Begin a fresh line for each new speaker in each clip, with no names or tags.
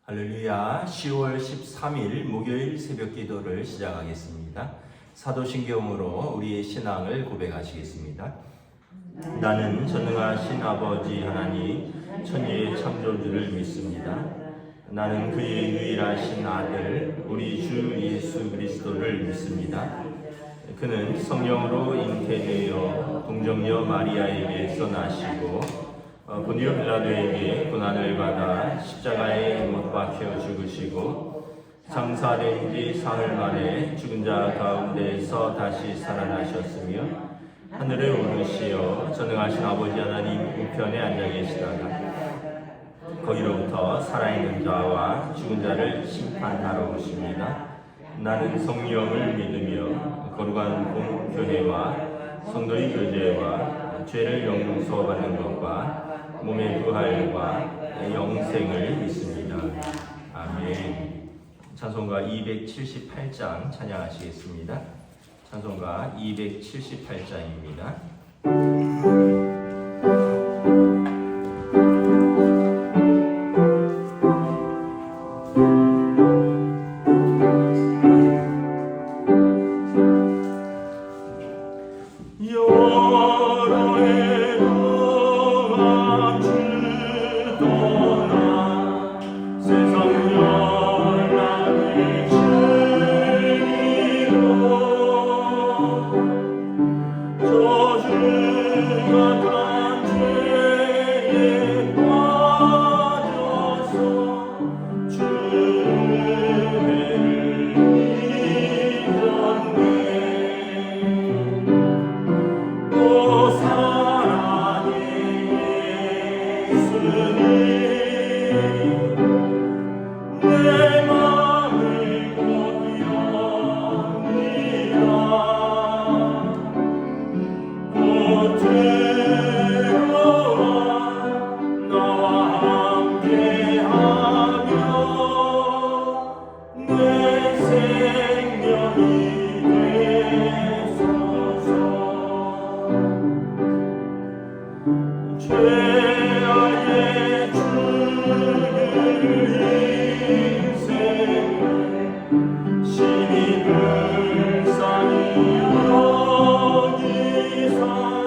할렐루야. 10월 13일 목요일 새벽 기도를 시작하겠습니다. 사도신경으로 우리의 신앙을 고백하시겠습니다. 나는 전능하신 아버지 하나님 천지의 창조주를 믿습니다. 나는 그의 유일하신 아들 우리 주 예수 그리스도를 믿습니다. 그는 성령으로 잉태되어 동정녀 마리아에게서 나시고 본디오 빌라도에게 고난을 받아 십자가에 못 박혀 죽으시고 장사된 지 사흘 만에 죽은 자 가운데서 다시 살아나셨으며 하늘에 오르시어 전능하신 아버지 하나님 우편에 앉아 계시다가 거기로부터 살아있는 자와 죽은 자를 심판하러 오십니다. 나는 성령을 믿으며 거룩한 공교회와 성도의 교제와 죄를 용서받는 것과 몸의 부활과 영생을 믿습니다. 아멘. 찬송가 278장 찬양하시겠습니다. 찬송가 278장입니다.
사망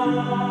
가운데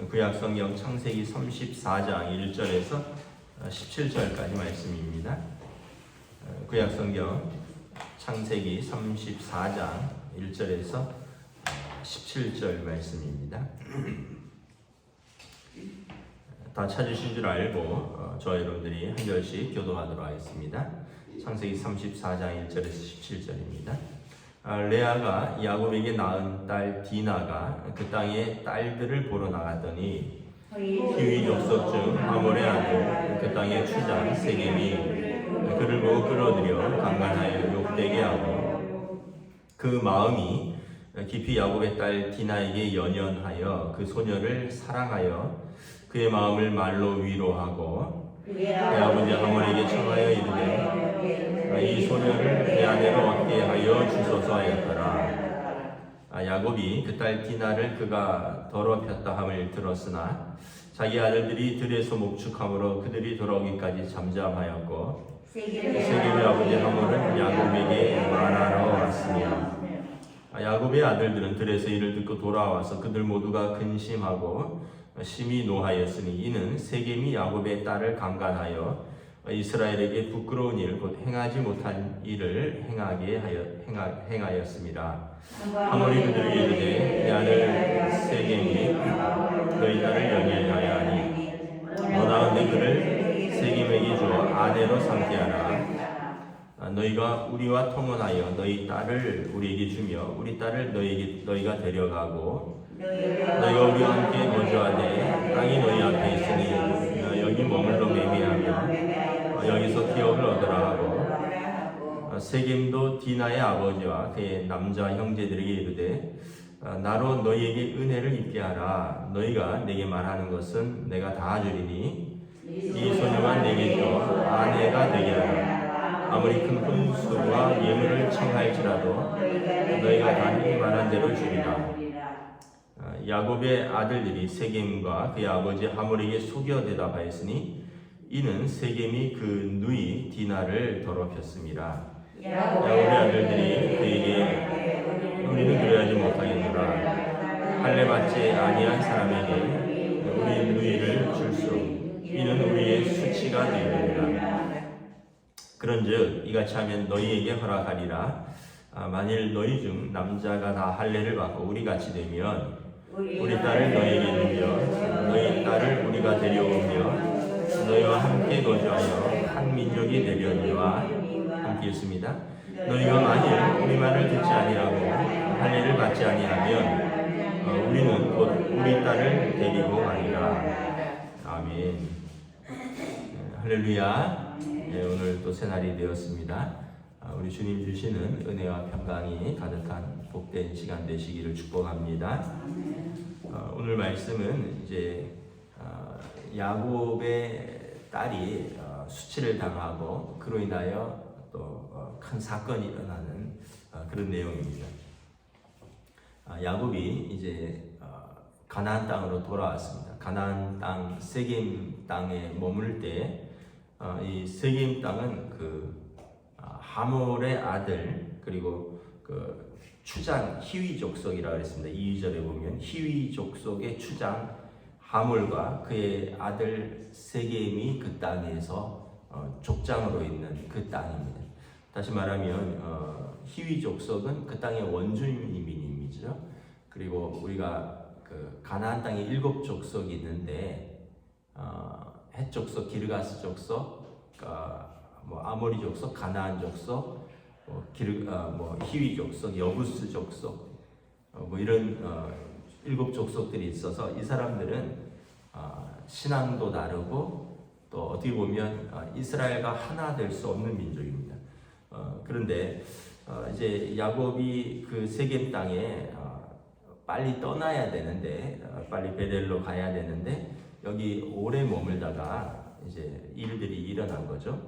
구약성경 창세기 34장 1절에서 17절까지 말씀입니다. 구약성경 창세기 34장 1절에서 17절 말씀입니다. 다 찾으신 줄 알고 저와 여러분들이 한 절씩 교도하도록 하겠습니다. 창세기 34장 1절에서 17절입니다. 레아가 야곱에게 낳은 딸 디나가 그 땅에 딸들을 보러 나갔더니 히위 족속 중 하몰의 아들 그 땅의 추장 세겜이 그를 보고 끌어들여 강간하여 욕되게 하고 그 마음이 깊이 야곱의 딸 디나에게 연연하여 그 소녀를 사랑하여 그의 마음을 말로 위로하고 그의 아버지 하몰에게 청하여 이르되 이 소녀를 내 아내로 얻게 하여 주소서 하였더라. 야곱이 그 딸 디나를 그가 더럽혔다 함을 들었으나 자기 아들들이 들에서 목축함으로 그들이 돌아오기까지 잠잠하였고 세겜의 아버지 하몰은 야곱에게 말하러 왔으며 야곱의 아들들은 들에서 이를 듣고 돌아와서 그들 모두가 근심하고 심히 노하였으니 이는 세겜이 야곱의 딸을 강간하여 이스라엘에게 부끄러운 일 곧 행하지 못한 일을 행하였습니다. 하몰이 그들에게 이르되 내 아들 세겜이 너희 딸을 연애하여 하니 원하건대 그를 세겜에게 주어 아내로 삼게 하라. 너희가 우리와 통혼하여 너희 딸을 우리에게 주며 우리 딸을 너희가 데려가고 너희가 우리와 함께 거주하되 땅이 너희 앞에 있으니 여기 머물러 매매하며 여기서 기업을 얻으라 하고 세겜도 디나의 아버지와 그의 남자 형제들에게 이르되 나로 너희에게 은혜를 입게 하라. 너희가 내게 말하는 것은 내가 다 주리니 이 소녀만 내게 줘 아내가 되게 하라. 아무리 큰 혼수와 예물을 청할지라도 너희가 다 이 말한 대로 주리라. 야곱의 아들들이 세겜과 그의 아버지 하몰에게 속여 대답하였으니 이는 세겜이 그 누이 디나를 더럽혔습니다. 야곱의 아들들이 그에게 우리는 그래하지 못하겠노라. 할례 받지 아니한 사람에게 우리 누이를 줄수 이는 우리의 수치가 되리라. 그런즉 이같이 하면 너희에게 허락하리라. 만일 너희 중 남자가 다 할례를 받고 우리 같이 되면 우리 딸을 너희에게 주며 너희 딸을 우리가 데려오며 너희와 함께 거주하여 한 민족이 되려니와 함께 있습니다. 너희가 만일 우리 말을 듣지 아니하고 할례를 받지 아니하면 우리는 곧 우리 딸을 데리고 가리라. 아멘. 할렐루야. 오늘 또 새날이 되었습니다. 우리 주님 주시는 은혜와 평강이 가득한 복된 시간 되시기를 축복합니다. 오늘 말씀은 이제 야곱의 딸이 수치를 당하고 그로 인하여 또 큰 사건이 일어나는 그런 내용입니다. 야곱이 이제 가나안 땅으로 돌아왔습니다. 가나안 땅 세겜 땅에 머물 때 이 세겜 땅은 그 하몰의 아들 그리고 그 추장 히위 족속이라고 했습니다. 2절에 보면 히위 족속의 추장 하몰과 그의 아들 세겜이 그 땅에서 족장으로 있는 그 땅입니다. 다시 말하면 히위 족속은 그 땅의 원주민이죠. 그리고 우리가 그 가나안 땅에 7족속이 있는데 헷 족속, 기르가스 족속, 아모리 족속, 가나안 족속, 히위 족속, 여부스 족속, 이런 7족속들이 있어서 이 사람들은 신앙도 다르고 또 어떻게 보면 이스라엘과 하나 될 수 없는 민족입니다. 그런데 이제 야곱이 그 세겜 땅에 빨리 떠나야 되는데 빨리 베델로 가야 되는데 여기 오래 머물다가 이제 일들이 일어난 거죠.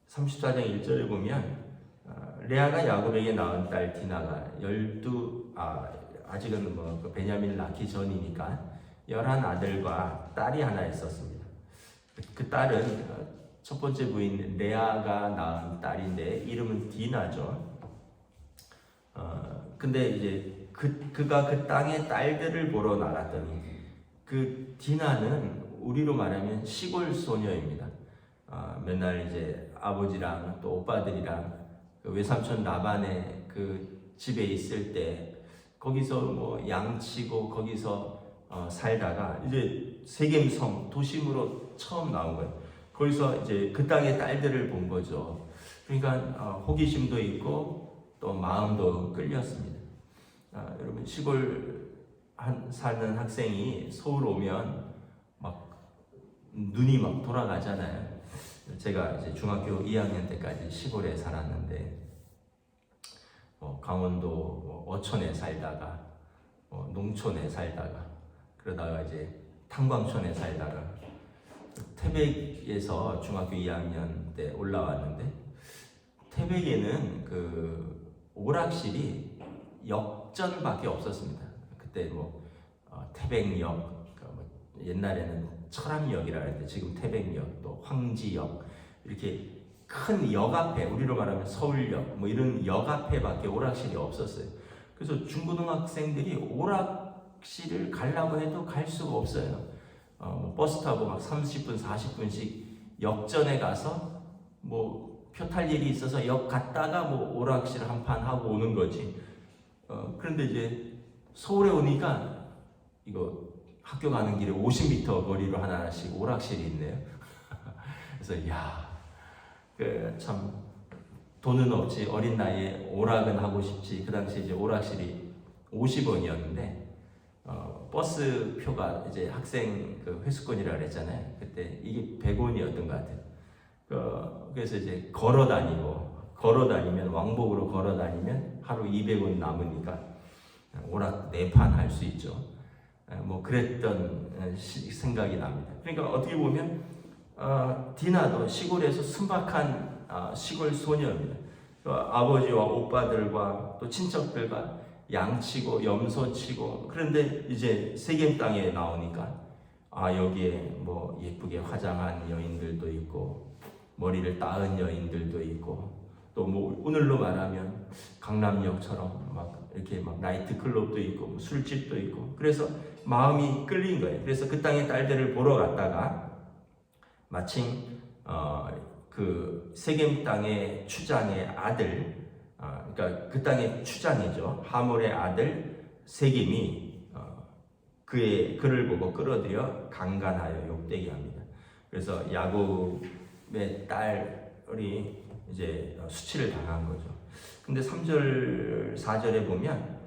34장 1절에 보면 레아가 야곱에게 낳은 딸 디나가 아직은 그 베냐민을 낳기 전이니까 11아들과 딸이 하나 있었습니다. 그 딸은 첫 번째 부인 레아가 낳은 딸인데 이름은 디나죠. 근데 이제 그가 그 땅의 딸들을 보러 나갔더니 그 디나는 우리로 말하면 시골 소녀입니다. 맨날 이제 아버지랑 또 오빠들이랑 그 외삼촌 라반의 그 집에 있을 때 거기서 뭐 양치고 거기서 살다가 이제 세겜성 도심으로 처음 나온 거예요. 거기서 이제 그 땅의 딸들을 본 거죠. 그러니까 호기심도 있고 또 마음도 끌렸습니다. 여러분 시골 사는 학생이 서울 오면 막 눈이 막 돌아가잖아요. 제가 이제 중학교 2학년 때까지 시골에 살았는데 강원도 어촌에 살다가 농촌에 살다가 그러다가 이제 탄광촌에 살다가 태백에서 중학교 2학년 때 올라왔는데 태백에는 그 오락실이 역전밖에 없었습니다. 그때 태백역, 옛날에는 철암역이라 했는데 지금 태백역, 또 황지역 이렇게 큰 역 앞에 우리로 말하면 서울역 이런 역 앞에밖에 오락실이 없었어요. 그래서 중고등학생들이 오락실을 가려고 해도 갈 수가 없어요. 버스 타고 막 30분, 40분씩 역전에 가서 표 탈 일이 있어서 역 갔다가 오락실 한 판 하고 오는 거지. 그런데 이제 서울에 오니까 이거 학교 가는 길에 50m 거리로 하나씩 오락실이 있네요. 그래서 참 돈은 없지 어린 나이에 오락은 하고 싶지. 그 당시 이제 오락실이 50원이었는데 버스 표가 이제 학생 그 회수권이라 그랬잖아요. 그때 이게 100원이었던 것 같아요. 그래서 이제 걸어 다니면 왕복으로 걸어 다니면 하루 200원 남으니까 오락 4판 할 수 있죠. 그랬던 생각이 납니다. 그러니까 어떻게 보면 디나도 시골에서 순박한 시골 소녀입니다. 아버지와 오빠들과 또 친척들과 양치고 염소치고 그런데 이제 세겜 땅에 나오니까 여기에 예쁘게 화장한 여인들도 있고 머리를 따은 여인들도 있고 또 오늘로 말하면 강남역처럼 이렇게 나이트 클럽도 있고 술집도 있고 그래서 마음이 끌린 거예요. 그래서 그 땅의 딸들을 보러 갔다가 마침 그 세겜 땅의 추장의 아들, 그러니까 그 땅의 추장이죠. 하몰의 아들 세겜이 그를 보고 끌어들여 강간하여 욕되게 합니다. 그래서 야곱의 딸이 이제 수치를 당한 거죠. 근데 3절, 4절에 보면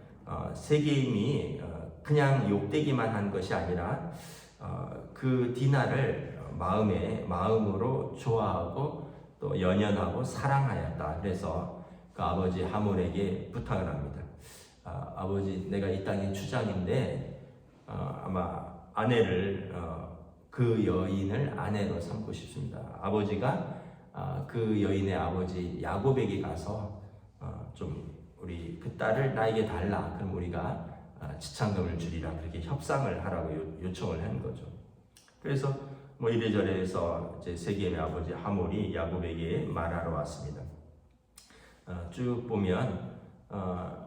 세겜이 그냥 욕되기만 한 것이 아니라 그 디나를 마음으로 좋아하고 또 연연하고 사랑하였다. 그래서 그 아버지 하몰에게 부탁을 합니다. 아버지, 내가 이 땅의 추장인데 아마 그 여인을 아내로 삼고 싶습니다. 아버지가 그 여인의 아버지 야곱에게 가서 좀 우리 그 딸을 나에게 달라. 그럼 우리가 지참금을 주리라. 그렇게 협상을 하라고 요청을 한 거죠. 그래서 이래저래 해서 이제 세겜의 아버지 하몰이 야곱에게 말하러 왔습니다. 쭉 보면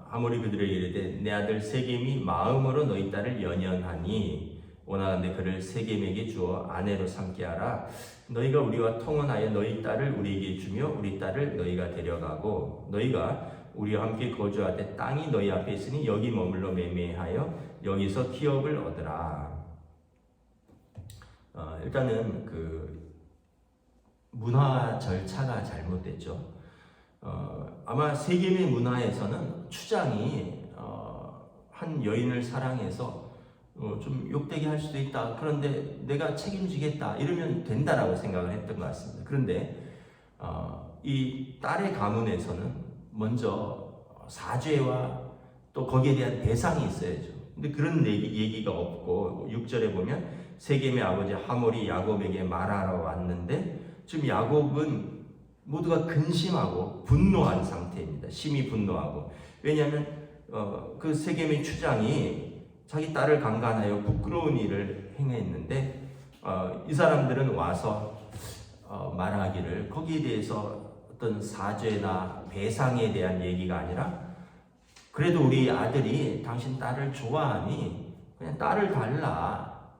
하몰이 그들에게 이르되 내 아들 세겜이 마음으로 너희 딸을 연연하니 원하건대 그를 세겜에게 주어 아내로 삼게 하라. 너희가 우리와 통혼하여 너희 딸을 우리에게 주며 우리 딸을 너희가 데려가고 너희가 우리와 함께 거주하되 땅이 너희 앞에 있으니 여기 머물러 매매하여 여기서 기업을 얻으라. 일단은 그 문화 절차가 잘못됐죠. 아마 세겜의 문화에서는 추장이 한 여인을 사랑해서 좀 욕되게 할 수도 있다. 그런데 내가 책임지겠다. 이러면 된다라고 생각을 했던 것 같습니다. 그런데 이 딸의 가문에서는 먼저 사죄와 또 거기에 대한 배상이 있어야죠. 근데 그런 얘기가 없고 6절에 보면 세겜의 아버지 하몰이 야곱에게 말하러 왔는데 지금 야곱은 모두가 근심하고 분노한 상태입니다. 심히 분노하고. 왜냐하면 그 세겜의 추장이 자기 딸을 강간하여 부끄러운 일을 행했는데 이 사람들은 와서 말하기를 거기에 대해서 어떤 사죄나 배상에 대한 얘기가 아니라 그래도 우리 아들이 당신 딸을 좋아하니 그냥 딸을 달라.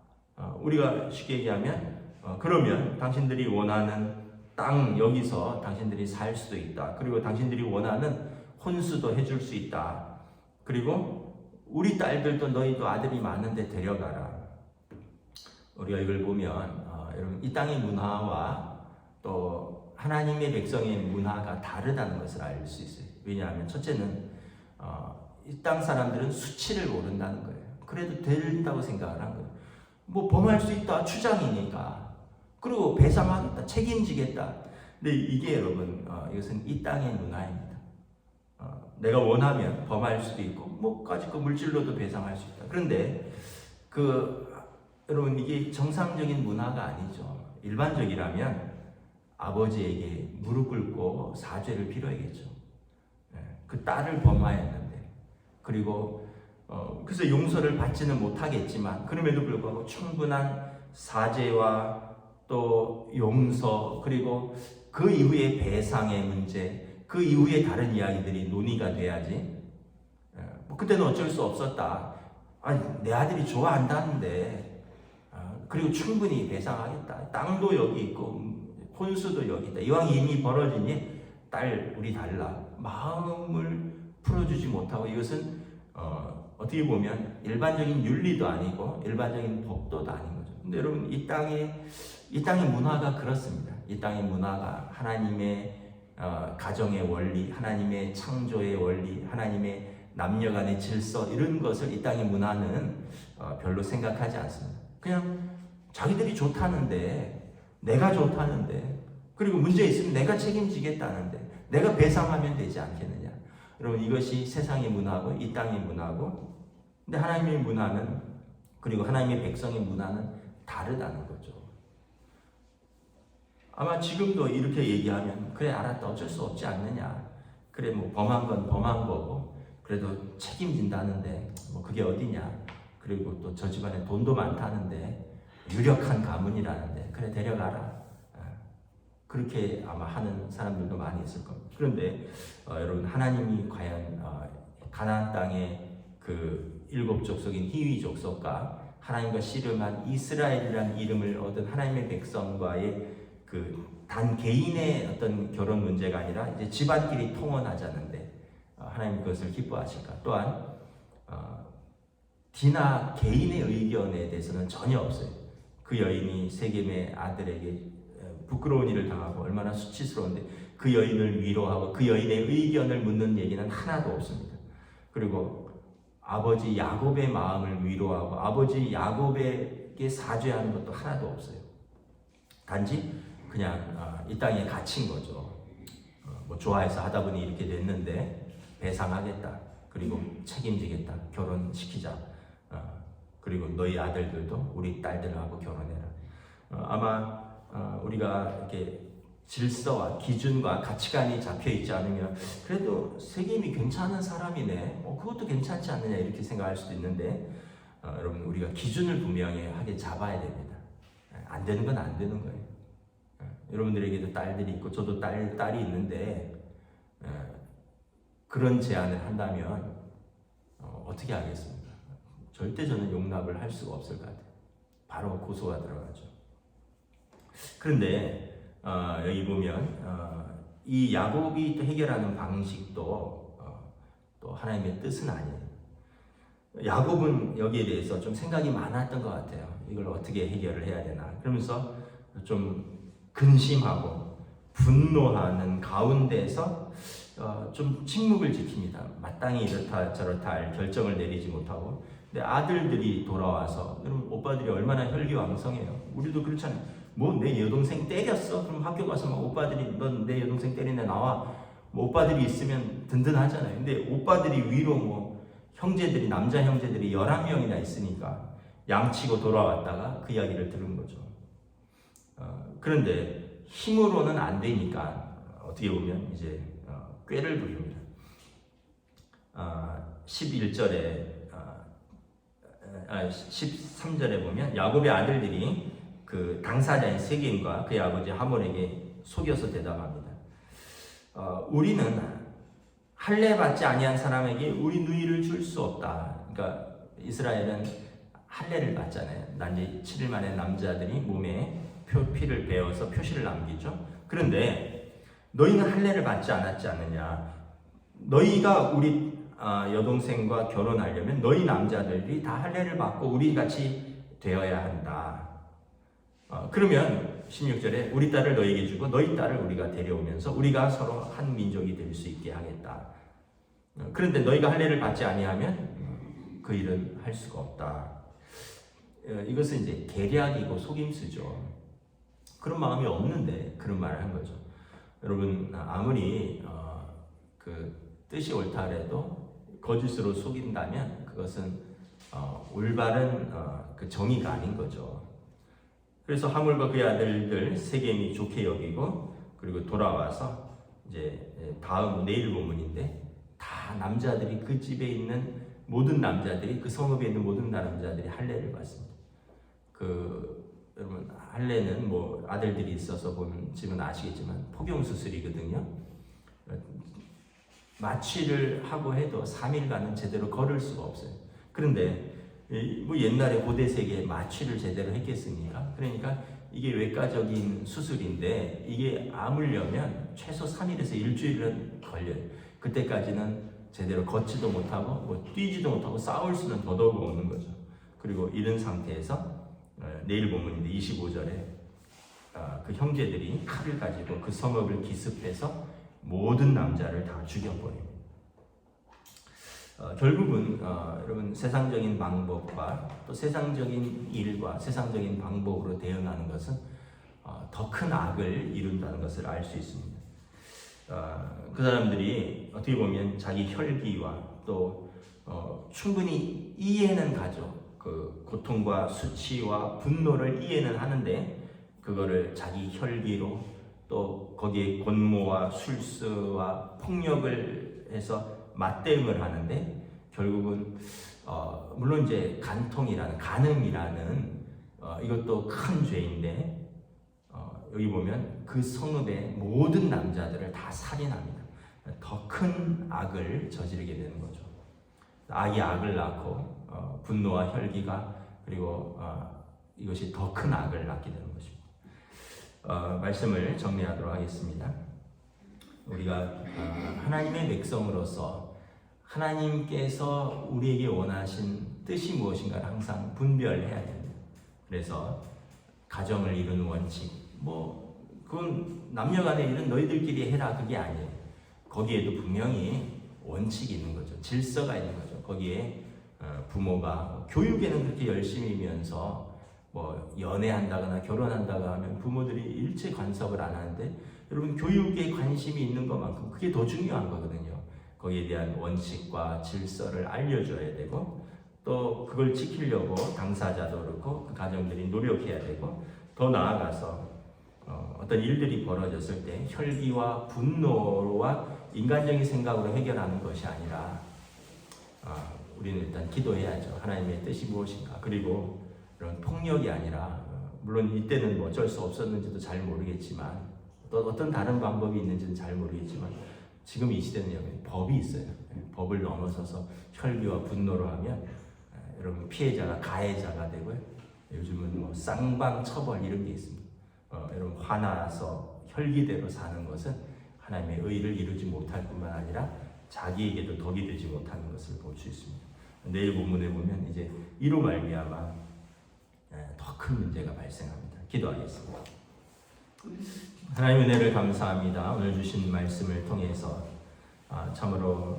우리가 쉽게 얘기하면 그러면 당신들이 원하는 땅 여기서 당신들이 살 수도 있다. 그리고 당신들이 원하는 혼수도 해줄 수 있다. 그리고 우리 딸들도 너희도 아들이 많은데 데려가라. 우리가 이걸 보면 여러분 이 땅의 문화와 또 하나님의 백성의 문화가 다르다는 것을 알 수 있어요. 왜냐하면 첫째는 이 땅 사람들은 수치를 모른다는 거예요. 그래도 된다고 생각을 한 거예요. 뭐 범할 수 있다, 추장이니까. 그리고 배상하겠다, 책임지겠다. 근데 이게 여러분 이것은 이 땅의 문화입니다. 내가 원하면 범할 수도 있고 뭐까짓 거 물질로도 배상할 수 있다. 그런데 여러분 이게 정상적인 문화가 아니죠. 일반적이라면 아버지에게 무릎 꿇고 사죄를 빌어야겠죠. 그 딸을 범하였는데 그리고 그래서 용서를 받지는 못하겠지만 그럼에도 불구하고 충분한 사죄와 또 용서 그리고 그 이후에 배상의 문제 그 이후에 다른 이야기들이 논의가 돼야지. 그때는 어쩔 수 없었다. 아니 내 아들이 좋아한다는데 그리고 충분히 배상하겠다. 땅도 여기 있고 혼수도 여기 있다. 이왕 이미 벌어지니 딸 우리 달라. 마음을 풀어주지 못하고 이것은 어떻게 보면 일반적인 윤리도 아니고 일반적인 법도도 아닌 거죠. 근데 여러분 이 땅의 문화가 그렇습니다. 이 땅의 문화가 하나님의 가정의 원리, 하나님의 창조의 원리, 하나님의 남녀 간의 질서 이런 것을 이 땅의 문화는 별로 생각하지 않습니다. 그냥 자기들이 좋다는데 내가 좋다는데 그리고 문제 있으면 내가 책임지겠다는데 내가 배상하면 되지 않겠느냐. 여러분 이것이 세상의 문화고 이 땅의 문화고 근데 하나님의 문화는 그리고 하나님의 백성의 문화는 다르다는 거죠. 아마 지금도 이렇게 얘기하면 그래 알았다 어쩔 수 없지 않느냐. 그래 뭐 범한 건 범한 거고 그래도 책임진다는데 뭐 그게 어디냐. 그리고 또 저 집안에 돈도 많다는데 유력한 가문이라는데 그래 데려가라. 그렇게 아마 하는 사람들도 많이 있을 겁니다. 그런데 여러분 하나님이 과연 가나안 땅의 그 일곱 족속인 히위 족속과 하나님과 씨름한 이스라엘이라는 이름을 얻은 하나님의 백성과의 그 단 개인의 어떤 결혼 문제가 아니라 이제 집안끼리 통혼하자는데 하나님 그것을 기뻐하실까? 또한 디나 개인의 의견에 대해서는 전혀 없어요. 그 여인이 세겜의 아들에게 부끄러운 일을 당하고 얼마나 수치스러운데 그 여인을 위로하고 그 여인의 의견을 묻는 얘기는 하나도 없습니다. 그리고 아버지 야곱의 마음을 위로하고 아버지 야곱에게 사죄하는 것도 하나도 없어요. 단지 그냥 이 땅에 갇힌 거죠. 뭐 좋아해서 하다 보니 이렇게 됐는데 배상하겠다. 그리고 책임지겠다. 결혼시키자. 그리고 너희 아들들도 우리 딸들하고 결혼해라. 아마 우리가 이렇게 질서와 기준과 가치관이 잡혀 있지 않으면 그래도 세겜이 괜찮은 사람이네. 그것도 괜찮지 않느냐 이렇게 생각할 수도 있는데 여러분 우리가 기준을 분명히 하게 잡아야 됩니다. 안 되는 건 안 되는 거예요. 여러분들에게도 딸들이 있고 저도 딸이 있는데 그런 제안을 한다면 어떻게 하겠습니까? 절대 저는 용납을 할 수가 없을 것 같아요. 바로 고소가 들어가죠. 그런데 여기 보면 이 야곱이 또 해결하는 방식도 또 하나님의 뜻은 아니에요. 야곱은 여기에 대해서 좀 생각이 많았던 것 같아요. 이걸 어떻게 해결을 해야 되나. 그러면서 좀 근심하고 분노하는 가운데서 좀 침묵을 지킵니다. 마땅히 이렇다 저렇다 할 결정을 내리지 못하고. 근데 아들들이 돌아와서 여러분 오빠들이 얼마나 혈기왕성해요. 우리도 그렇잖아요. 뭐 내 여동생 때렸어? 그럼 학교 가서 막 오빠들이 넌 내 여동생 때린데 나와. 뭐 오빠들이 있으면 든든하잖아요. 근데 오빠들이 위로 뭐 형제들이 남자 형제들이 11명이나 있으니까 양치고 돌아왔다가 그 이야기를 들은 거죠. 그런데 힘으로는 안 되니까 어떻게 보면 이제 꾀를 부립니다. 11절에 13절에 보면 야곱의 아들들이 그 당사자인 세겜과 그의 아버지 하몰에게 속여서 대답합니다. 우리는 할례 받지 아니한 사람에게 우리 누이를 줄 수 없다. 그러니까 이스라엘은 할례를 받잖아요. 난지 7일 만에 남자들이 몸에 피를 베어서 표시를 남기죠. 그런데 너희는 할례를 받지 않았지 않느냐? 너희가 우리 여동생과 결혼하려면 너희 남자들이 다 할례를 받고 우리 같이 되어야 한다. 그러면 16절에 우리 딸을 너희에게 주고 너희 딸을 우리가 데려오면서 우리가 서로 한 민족이 될 수 있게 하겠다. 그런데 너희가 할례를 받지 아니하면 그 일은 할 수가 없다. 이것은 이제 계략이고 속임수죠. 그런 마음이 없는데 그런 말을 한 거죠. 여러분, 아무리 그 뜻이 옳다 해도 거짓으로 속인다면 그것은 올바른 그 정의가 아닌 거죠. 그래서 하물과 그의 아들들 세겜이 좋게 여기고 그리고 돌아와서 이제 다음 내일 본문인데 다 남자들이 그 집에 있는 모든 남자들이 그 성읍에 있는 모든 남자들이 할례를 받습니다. 여러분 할례는 뭐 아들들이 있어서 보면 지금 아시겠지만 포경 수술이거든요. 마취를 하고 해도 3일간은 제대로 걸을 수가 없어요. 그런데 뭐 옛날에 고대 세계에 마취를 제대로 했겠습니까? 그러니까 이게 외과적인 수술인데 이게 아물려면 최소 3일에서 일주일은 걸려요. 그때까지는 제대로 걷지도 못하고 뭐 뛰지도 못하고 싸울 수는 더더욱 없는 거죠. 그리고 이런 상태에서 내일 본문인데 25절에 그 형제들이 칼을 가지고 그 성읍을 기습해서 모든 남자를 다 죽여버립니다. 결국은 여러분 세상적인 방법과 또 세상적인 일과 세상적인 방법으로 대응하는 것은 더 큰 악을 이룬다는 것을 알 수 있습니다. 그 사람들이 어떻게 보면 자기 혈기와 또 충분히 이해는 가죠. 그 고통과 수치와 분노를 이해는 하는데 그거를 자기 혈기로 또 거기에 권모와 술수와 폭력을 해서 맞대응을 하는데 결국은 물론 이제 간음이라는 이것도 큰 죄인데 여기 보면 그 성읍의 모든 남자들을 다 살인합니다. 더 큰 악을 저지르게 되는 거죠. 악이 악을 낳고 분노와 혈기가 그리고 이것이 더 큰 악을 낳게 되는 것입니다. 말씀을 정리하도록 하겠습니다. 우리가 하나님의 백성으로서 하나님께서 우리에게 원하신 뜻이 무엇인가를 항상 분별해야 됩니다. 그래서 가정을 이루는 원칙, 그건 남녀간의 일은 너희들끼리 해라 그게 아니에요. 거기에도 분명히 원칙이 있는 거죠. 질서가 있는 거죠. 거기에 부모가 교육에는 그렇게 열심히면서 연애한다거나 결혼한다거나 하면 부모들이 일체 간섭을 안 하는데 여러분 교육에 관심이 있는 것만큼 그게 더 중요한 거거든요. 거기에 대한 원칙과 질서를 알려줘야 되고 또 그걸 지키려고 당사자도 그렇고 그 가정들이 노력해야 되고 더 나아가서 어떤 일들이 벌어졌을 때 혈기와 분노와 인간적인 생각으로 해결하는 것이 아니라 우리는 일단 기도해야죠. 하나님의 뜻이 무엇인가. 그리고 이런 폭력이 아니라 물론 이때는 어쩔 수 없었는지도 잘 모르겠지만 또 어떤 다른 방법이 있는지는 잘 모르겠지만 지금 이 시대는 법이 있어요. 법을 넘어서서 혈기와 분노로 하면 여러분 피해자가 가해자가 되고요. 요즘은 쌍방 처벌 이런 게 있습니다. 여러분 화나서 혈기대로 사는 것은 하나님의 의를 이루지 못할 뿐만 아니라 자기에게도 덕이 되지 못하는 것을 볼 수 있습니다. 내일 본문에 보면 이제 이로 말미암아 더 큰 문제가 발생합니다. 기도하겠습니다. 하나님의 은혜를 감사합니다. 오늘 주신 말씀을 통해서 참으로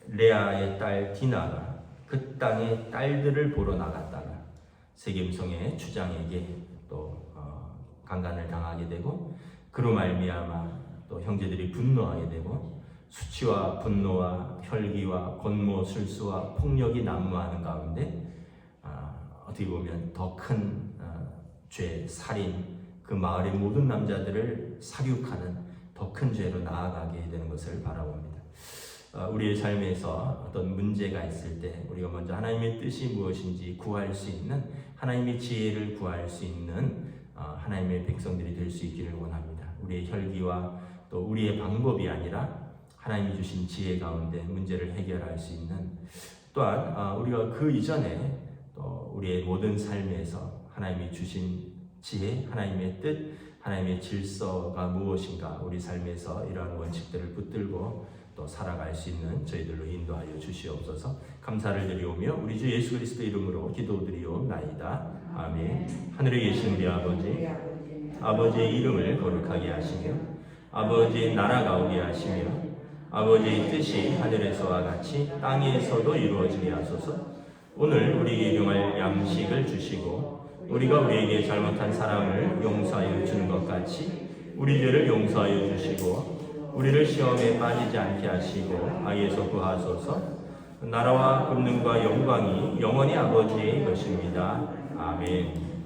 레아의 딸 디나가 그 땅의 딸들을 보러 나갔다가 세겜성의 주장에게 또 강간을 당하게 되고 그로 말미암아 또 형제들이 분노하게 되고 수치와 분노와 혈기와 권모 술수와 폭력이 난무하는 가운데 어떻게 보면 더 큰 죄, 살인, 그 마을의 모든 남자들을 사륙하는 더 큰 죄로 나아가게 되는 것을 바라봅니다. 우리의 삶에서 어떤 문제가 있을 때 우리가 먼저 하나님의 뜻이 무엇인지 구할 수 있는 하나님의 지혜를 구할 수 있는 하나님의 백성들이 될 수 있기를 원합니다. 우리의 혈기와 또 우리의 방법이 아니라 하나님이 주신 지혜 가운데 문제를 해결할 수 있는, 또한 우리가 그 이전에 또 우리의 모든 삶에서 하나님이 주신 지혜, 하나님의 뜻, 하나님의 질서가 무엇인가, 우리 삶에서 이러한 원칙들을 붙들고 또 살아갈 수 있는 저희들로 인도하여 주시옵소서. 감사를 드리오며 우리 주 예수 그리스도 이름으로 기도드리옵나이다. 아멘. 하늘에 계신 우리 아버지, 아버지의 이름을 거룩하게 하시며 아버지의 나라가 오게 하시며 아버지의 뜻이 하늘에서와 같이 땅에서도 이루어지게 하소서. 오늘 우리에게 일용할 양식을 주시고 우리가 우리에게 잘못한 사람을 용서하여 주는 것 같이 우리 죄를 용서하여 주시고 우리를 시험에 빠지지 않게 하시고 악에서 구하소서. 나라와 권능과 영광이 영원히 아버지의 것입니다. 아멘.